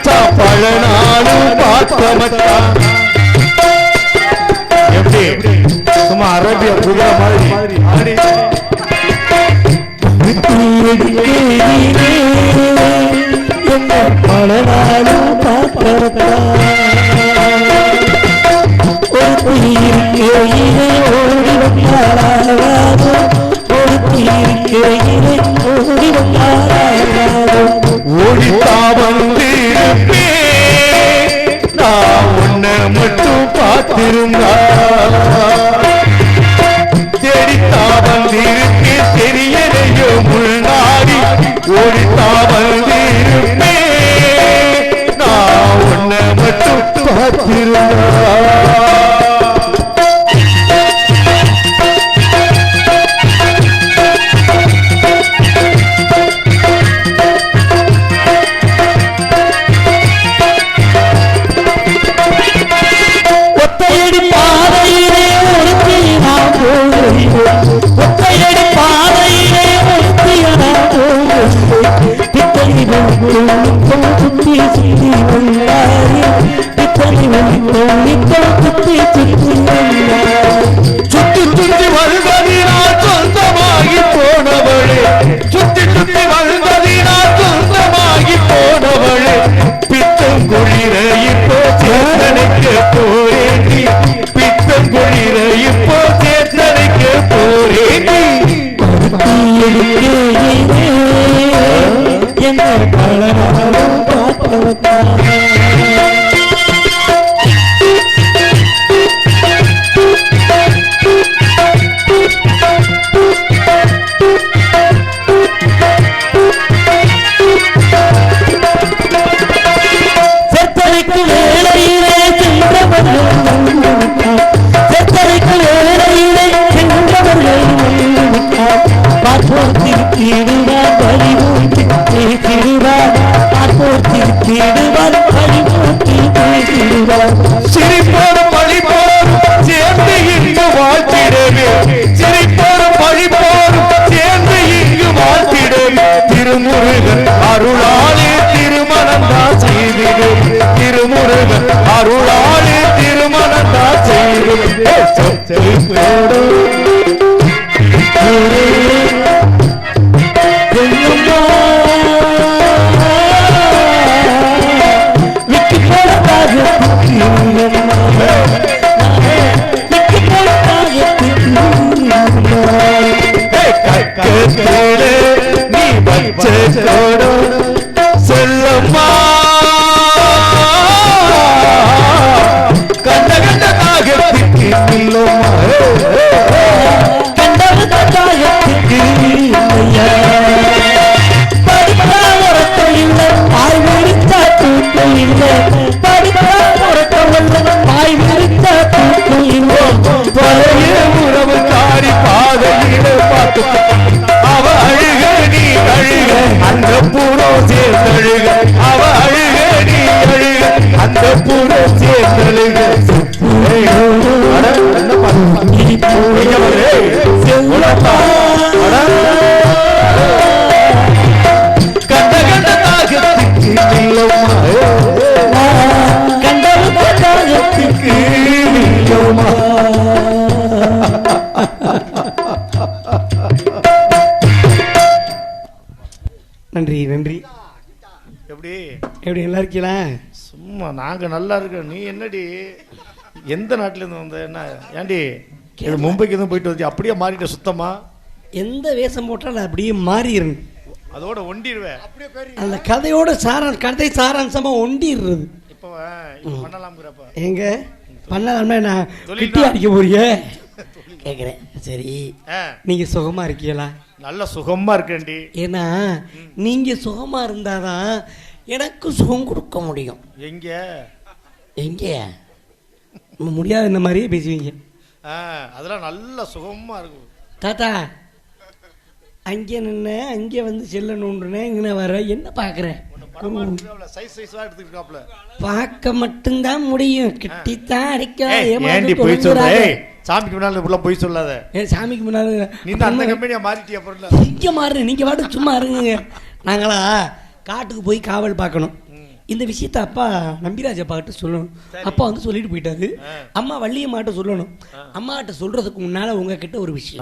மச்சான் பல நாளும் பார்த்த மச்சான். எப்படி சும்மா அரபிய குதிரை மாதிரி பல நாளும் பார்த்த ஒரு குயிலே ஓடி வந்தாராதோ ஒரு குயிலே ஓடி வந்தாராதோ ஓடித்தா வந்திருப்பே நான் உன்னை மட்டும் பார்த்திருந்தா தேடித்தா வந்திருக்கே தெரியலையோ முன்னாடி ஓடித்தா வந்திருப்பே நான் உன்னை மட்டும் பார்த்திருந்தா. சுத்தி சுத்தி வருவதினால் சொந்தமாகி போனவளே சுத்தி சுத்தி வருவதினால் சொந்தமாகி போனவளே பித்தம் குளிர இப்போ சேத்தனைக்க போரேண்டி பித்தம் குளிர இப்போ சேத்தனைக்க போரேண்டி என்ன பலனாலும் பார்த்தவத்தா சிரிப்போடும் வழிபோடும் சேர்ந்து இங்கு வாழ்த்திடவே சிரிப்போடும் வழிபோடும் சேர்ந்து இங்கு வாழ்த்திடவே திருமுருகன் அருளாலே திருமணம் தான் செய்திடு திருமுருகன் அருளாலே திருமணம் தான் செய்திடு நீ பச்சோடு சொல்லம்மா கண்ட கண்ட காகத்திற்கு இல்லம்மா கண்டது காயத்திற்கு படிப்பா உறக்கம் இல்லை பாய் விரித்தா தூக்கம் இல்லை படிப்பா உறக்கம் இல்லை பாய் விரித்தா தூக்கம் இல்லை பழைய உறவு காரி பாதையில பார்த்து அவ அழுக நீ அழுக அந்த பூரோ சேர்ந்தழுக அவ அழுக நீ அழுக அந்த பூரோ சேர்ந்தழுக கண்ட கண்ட தாகத்துக்கு கண்டது காயத்திற்கு நன்றி நன்றி. எப்படி எப்படி நல்லா இருக்கீங்களா? சும்மா நாங்க நல்லா இருக்கோம். நீ என்னடி எந்த நாட்டுல இருந்து வந்த? என்ன ஏண்டி மும்பைக்கு எதுவும் போயிட்டு வந்து அப்படியே மாறிட்ட சுத்தமா? எந்த வேஷம் போட்டாலும் அப்படியே மாறிடுறேன். அதோட ஒண்டிடுவேன். அந்த கதையோட கதை சாராம்சமா ஒண்டிடுறது. இப்போ பண்ணலாம்ங்கிறப்ப எங்க பண்ணலாம்னா நான் கிட்டி அடிக்க போறிய கேட்குறேன். சரி, நீங்க சுகமா இருக்கீங்களா? நல்ல சுகமா இருக்கேன்டி. ஏன்னா நீங்க சுகமா இருந்தாதான் எனக்கு சுகம் கொடுக்க முடியும். எங்க எங்க முடியாது இந்த மாதிரியே பேசுவீங்க. அதெல்லாம் நல்ல சுகமா இருக்கும். தாத்தா அங்கே நின்று அங்கே வந்து செல்லணுன்றேன். இங்கே வர என்ன பார்க்குறேன்? பார்க்க மட்டும்தான் முடியும், கிட்டித்தான் அடிக்கலாம். சாமிக்கு முன்னால போய் சொல்லாத. சாமிக்கு முன்னால மாறிட்டியா? இங்க மாறு, நீங்க வாட்டு சும்மா இருங்க. நாங்களா காட்டுக்கு போய் காவல் பார்க்கணும். இந்த விஷயத்த அப்பா நம்பிராஜ் அப்பா கிட்ட சொல்லணும். அப்பா வந்து சொல்லிட்டு போயிட்டாரு. அம்மா வள்ளியம்மாட்ட சொல்லணும். அம்மா கிட்ட சொல்றதுக்கு முன்னால உங்ககிட்ட ஒரு விஷயம்.